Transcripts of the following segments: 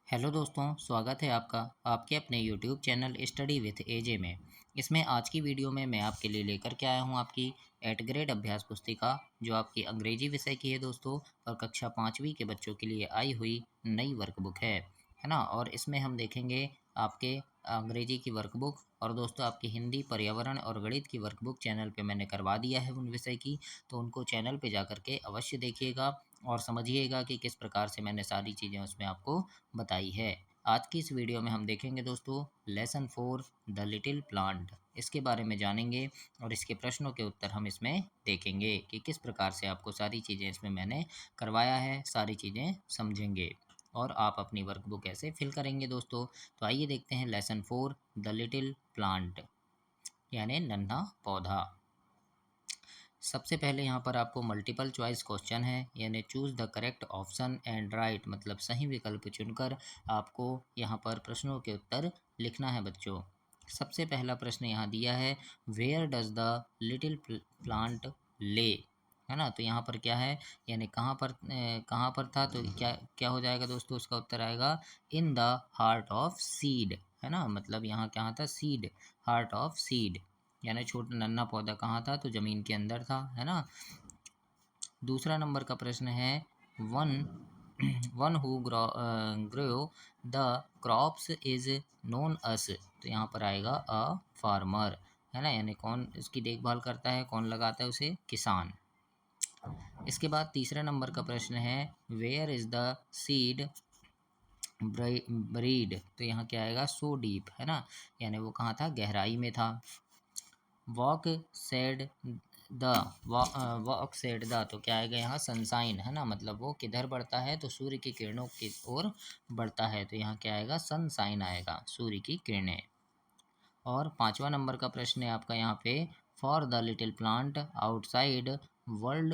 Hello दोस्तों, स्वागत है आपका आपके अपने यूट्यूब चैनल स्टडी विथ एजे में। इसमें आज की वीडियो में मैं आपके लिए लेकर के आया हूं आपकी 8 ग्रेड अभ्यास पुस्तिका, जो आपकी अंग्रेजी विषय की है दोस्तों, और कक्षा 5वीं के बच्चों के लिए आई हुई नई वर्कबुक है ना। और इसमें हम देखेंगे आपके अंग्रेजी की वर्कबुक, और दोस्तों आपकी हिंदी, पर्यावरण और गणित की वर्कबुक चैनल पे मैंने करवा दिया है उन विषय की, तो उनको चैनल पे जा कर के अवश्य देखिएगा और समझिएगा कि किस प्रकार से मैंने सारी चीज़ें उसमें आपको बताई है। आज की इस वीडियो में हम देखेंगे दोस्तों लेसन 4 द लिटिल प्लांट, इसके बारे में जानेंगे और इसके प्रश्नों के उत्तर हम इसमें देखेंगे कि किस प्रकार से आपको सारी चीज़ें इसमें मैंने करवाया है, सारी चीज़ें समझेंगे और आप अपनी वर्कबुक कैसे फिल करेंगे दोस्तों। तो आइए देखते हैं लेसन 4 द लिटिल प्लांट, यानी नन्हा पौधा। सबसे पहले यहाँ पर आपको मल्टीपल चॉइस क्वेश्चन है, यानी choose the correct option and right, मतलब सही विकल्प चुनकर आपको यहाँ पर प्रश्नों के उत्तर लिखना है बच्चों। सबसे पहला प्रश्न यहाँ दिया है, where does the little plant lay, है ना। तो यहाँ पर क्या है, यानी कहाँ पर था, तो क्या क्या हो जाएगा दोस्तों, उसका उत्तर आएगा in the heart of seed, है ना। मतलब यहाँ क्या था, सीड, हार्ट ऑफ सीड, यानी छोटा नन्हा पौधा कहाँ था, तो ज़मीन के अंदर था, है ना। दूसरा नंबर का प्रश्न है, one one who grow the crops is known as, तो यहाँ पर आएगा अ फार्मर, है ना, यानी कौन इसकी देखभाल करता है, कौन लगाता है उसे, किसान। इसके बाद तीसरा नंबर का प्रश्न है, where is the seed breed, तो यहाँ क्या आएगा, सो डीप, है ना, यानी वो कहाँ था, गहराई में था। Walk said the walk said the, तो क्या आएगा यहाँ, सनसाइन, है ना, मतलब वो किधर बढ़ता है, तो सूर्य की किरणों की ओर बढ़ता है, तो यहाँ क्या आएगा, सनसाइन आएगा, सूर्य की किरणें। और पांचवा नंबर का प्रश्न है आपका यहाँ पे, for the little plant outside world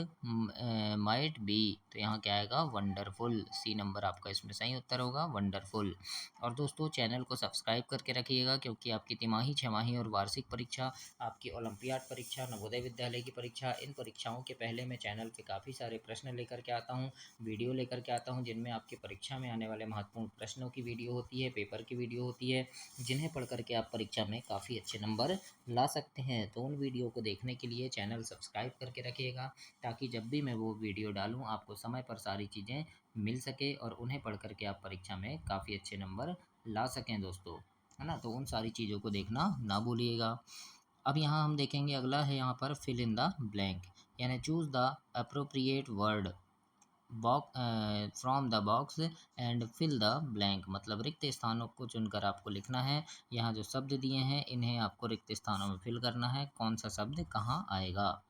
might be, तो यहाँ क्या आएगा, वंडरफुल, सी नंबर आपका इसमें सही उत्तर होगा, वंडरफुल। और दोस्तों चैनल को सब्सक्राइब करके रखिएगा, क्योंकि आपकी तिमाही, छमाही और वार्षिक परीक्षा, आपकी ओलंपियाड परीक्षा, नवोदय विद्यालय की परीक्षा, इन परीक्षाओं के पहले मैं चैनल पे काफ़ी सारे प्रश्न लेकर के आता हूँ, वीडियो लेकर के आता हूँ, जिनमें आपकी परीक्षा में आने वाले महत्वपूर्ण प्रश्नों की वीडियो होती है, पेपर की वीडियो होती है, जिन्हें पढ़ करके आप परीक्षा में काफ़ी अच्छे नंबर ला सकते हैं। तो उन वीडियो को देखने के लिए चैनल सब्सक्राइब करके रखिएगा, ताकि जब भी मैं वो वीडियो डालूँ आपको समय पर सारी चीज़ें मिल सके और उन्हें पढ़ करके आप परीक्षा में काफ़ी अच्छे नंबर ला सकें दोस्तों, है ना। तो उन सारी चीज़ों को देखना ना भूलिएगा। अब यहाँ हम देखेंगे, अगला है यहाँ पर फिल इन द ब्लैंक, यानी choose the appropriate word from the box and fill the blank, मतलब रिक्त स्थानों को चुनकर आपको लिखना है। यहाँ जो शब्द दिए हैं इन्हें आपको रिक्त स्थानों में फिल करना है, कौन सा शब्द कहाँ आएगा।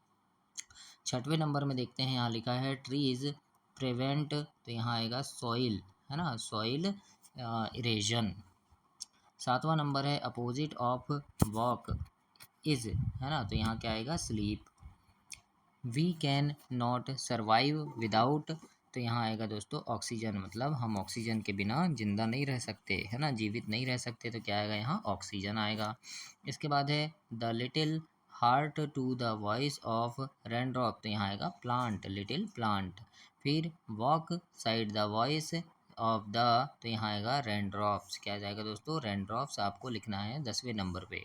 छठवें नंबर में देखते हैं, यहाँ लिखा है ट्रीज प्रिवेंट, तो यहाँ आएगा सॉइल, है ना, सॉइल इरेजन। सातवां नंबर है अपोजिट ऑफ वॉक इज, है ना, तो यहाँ क्या आएगा, sleep. We can not survive without, तो यहाँ आएगा दोस्तों ऑक्सीजन, मतलब हम ऑक्सीजन के बिना जिंदा नहीं रह सकते, है ना, जीवित नहीं रह सकते, तो क्या आएगा यहाँ, ऑक्सीजन आएगा। इसके बाद है the little heart to the voice of raindrop, तो यहाँ आएगा प्लांट, लिटिल प्लांट। फिर walk side the voice of the, तो यहाँ आएगा रेनड्रॉप्स, क्या जाएगा दोस्तों, रेनड्रॉप्स आपको लिखना है 10वें नंबर पे,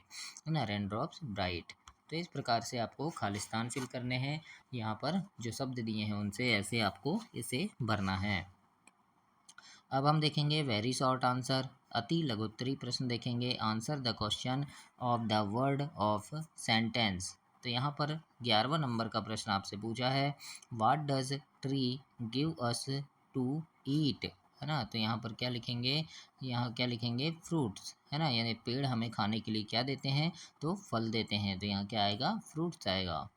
है ना, रेनड्रॉप्स ब्राइट। तो इस प्रकार से आपको खालिस्तान फिल करने हैं, यहाँ पर जो शब्द दिए हैं उनसे ऐसे आपको इसे भरना है। अब हम देखेंगे वेरी शॉर्ट आंसर, अति लघुत्तरी प्रश्न देखेंगे, answer the question of the word of sentence. तो यहाँ पर 11वां नंबर का प्रश्न आपसे पूछा है, what does tree give us to eat, है ना, तो यहाँ पर क्या लिखेंगे, यहाँ क्या लिखेंगे, फ्रूट्स, है ना, यानी पेड़ हमें खाने के लिए क्या देते हैं, तो फल देते हैं, तो यहाँ क्या आएगा, फ्रूट्स आएगा।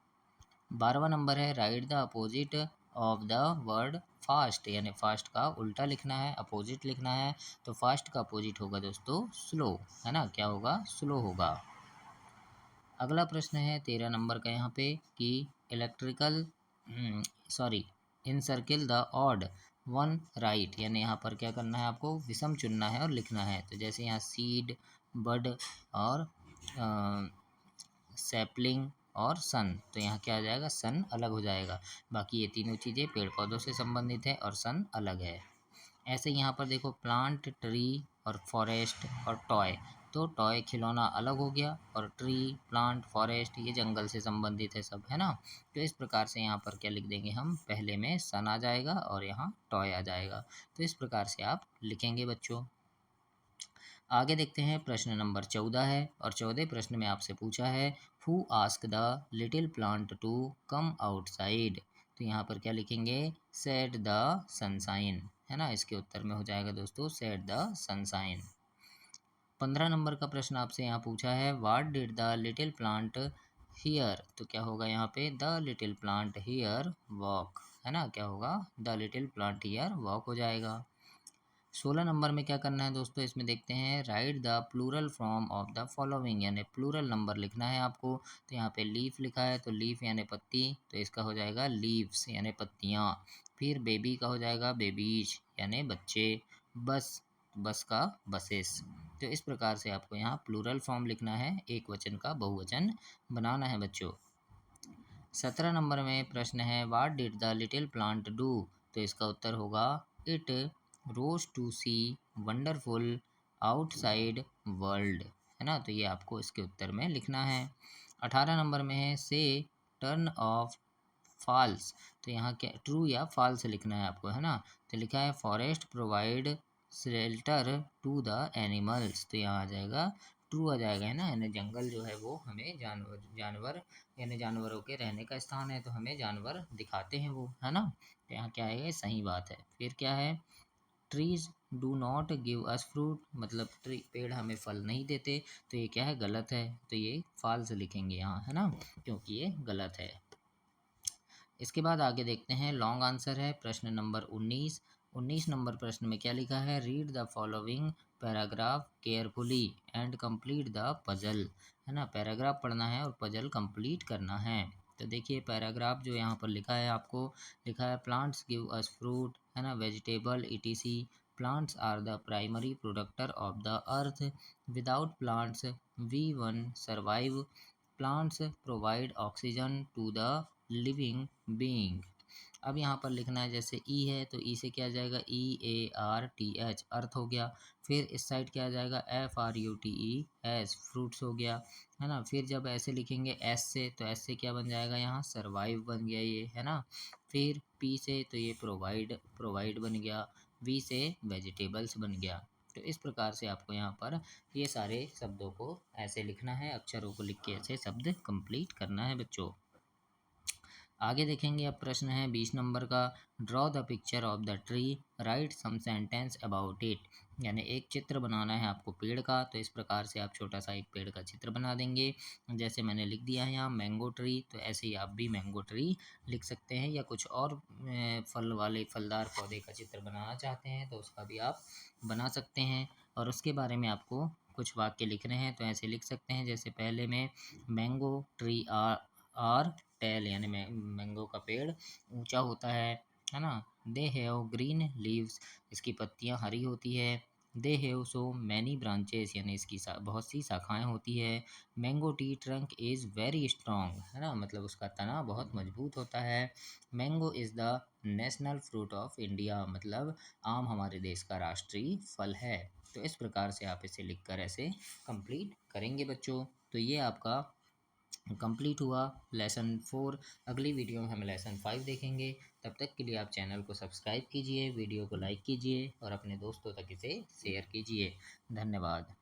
12वां नंबर है right the opposite of the word fast, यानी फास्ट का उल्टा लिखना है, अपोजिट लिखना है, तो फास्ट का अपोजिट होगा दोस्तों स्लो, है ना, क्या होगा, स्लो होगा। अगला प्रश्न है 13 नंबर का यहाँ पे कि electrical sorry in circle the odd one right, यानी यहाँ पर क्या करना है, आपको विषम चुनना है और लिखना है। तो जैसे यहाँ सीड, बड और सैपलिंग और सन, तो यहाँ क्या आ जाएगा, सन अलग हो जाएगा, बाकी ये तीनों चीज़ें पेड़ पौधों से संबंधित है और सन अलग है। ऐसे यहाँ पर देखो प्लांट, ट्री और फॉरेस्ट और टॉय, तो टॉय खिलौना अलग हो गया और ट्री, प्लांट, फॉरेस्ट ये जंगल से संबंधित है सब, है ना। तो इस प्रकार से यहाँ पर क्या लिख देंगे हम, पहले में सन आ जाएगा और यहाँ टॉय आ जाएगा। तो इस प्रकार से आप लिखेंगे बच्चों। आगे देखते हैं प्रश्न नंबर 14 है और 14 प्रश्न में आपसे पूछा है who ask the little plant to come outside. तो यहाँ पर क्या लिखेंगे, सेड द सनसाइन, है ना। इसके उत्तर में हो जाएगा दोस्तों सेड द सनसाइन। 15 नंबर का प्रश्न आपसे यहाँ पूछा है what did the little plant here. तो क्या होगा यहाँ पे, the little plant here walk, है ना। क्या होगा, the little plant here walk हो जाएगा। 16 नंबर में क्या करना है दोस्तों, इसमें देखते हैं write the plural form of the following, यानी प्लूरल नंबर लिखना है आपको। तो यहाँ पे लीफ लिखा है, तो लीफ यानी पत्ती, तो इसका हो जाएगा लीव्स यानी पत्तियाँ। फिर बेबी का हो जाएगा बेबीज यानी बच्चे। बस, बस का बसेस। तो इस प्रकार से आपको यहाँ प्लूरल फॉर्म लिखना है, एक वचन का बहुवचन बनाना है बच्चों। 17 नंबर में प्रश्न है what did the little plant do. तो इसका उत्तर होगा it rose to see wonderful outside world, है ना। तो ये आपको इसके उत्तर में लिखना है। 18 नंबर में है से टर्न ऑफ फॉल्स। तो यहाँ क्या, ट्रू या फॉल्स लिखना है आपको, है ना। तो लिखा है forest provide shelter to the animals. तो यहाँ आ जाएगा ट्रू आ जाएगा, है ना। यानी जंगल जो है वो हमें जानवर जानवर यानी जानवरों के रहने का स्थान है, तो हमें जानवर दिखाते हैं वो, है ना। तो यहाँ क्या है, ये सही बात है। फिर क्या है, trees do not give us fruit, मतलब ट्री पेड़ हमें फल नहीं देते, तो ये क्या है, गलत है। तो ये फॉल्स लिखेंगे यहाँ, है ना, क्योंकि ये गलत है। इसके बाद आगे देखते हैं लॉन्ग आंसर है प्रश्न नंबर 19। 19 नंबर प्रश्न में क्या लिखा है, read the following paragraph carefully and complete the puzzle, है ना। पैराग्राफ पढ़ना है और पजल कंप्लीट करना है। तो देखिए पैराग्राफ जो यहाँ पर लिखा है आपको, लिखा है प्लांट्स गिव अस फ्रूट, है ना, vegetable etc, plants are the primary producer of the earth, without plants we won't survive, plants provide oxygen to the living being. अब यहाँ पर लिखना है, जैसे ई है तो ई से क्या आ जाएगा, EARTH अर्थ हो गया। फिर इस साइड क्या आ जाएगा, FRUITES फ्रूट्स हो गया, है ना। फिर जब ऐसे लिखेंगे एस से, तो एस से क्या बन जाएगा, यहाँ सर्वाइव बन गया ये, है ना। फिर पी से तो ये प्रोवाइड प्रोवाइड बन गया, वी से वेजिटेबल्स बन गया। तो इस प्रकार से आपको यहाँ पर ये सारे शब्दों को ऐसे लिखना है, अक्षरों को लिख के ऐसे शब्द कंप्लीट करना है बच्चों। आगे देखेंगे, अब प्रश्न है 20 नंबर का, draw the picture of the tree, write some sentence about it. यानी एक चित्र बनाना है आपको पेड़ का, तो इस प्रकार से आप छोटा सा एक पेड़ का चित्र बना देंगे। जैसे मैंने लिख दिया है यहाँ मैंगो ट्री, तो ऐसे ही आप भी मैंगो ट्री लिख सकते हैं, या कुछ और फल वाले फलदार पौधे का चित्र बनाना चाहते हैं तो उसका भी आप बना सकते हैं। और उसके बारे में आपको कुछ वाक्य लिखने हैं, तो ऐसे लिख सकते हैं, जैसे पहले में मैंगो ट्री आर टेल, यानी मैंगो का पेड़ ऊंचा होता है ना। दे हैव ग्रीन लीव्स, इसकी पत्तियां हरी होती है। They have so many branches, यानी इसकी बहुत सी शाखाएं होती है। Mango T trunk is very strong, है ना, मतलब उसका तना बहुत मजबूत होता है। Mango is the national fruit of India, मतलब आम हमारे देश का राष्ट्रीय फल है। तो इस प्रकार से आप इसे लिखकर ऐसे कंप्लीट करेंगे बच्चों। तो ये आपका कंप्लीट हुआ लेसन 4। अगली वीडियो में हम लेसन 5 देखेंगे। तब तक के लिए आप चैनल को सब्सक्राइब कीजिए, वीडियो को लाइक कीजिए और अपने दोस्तों तक इसे शेयर कीजिए। धन्यवाद।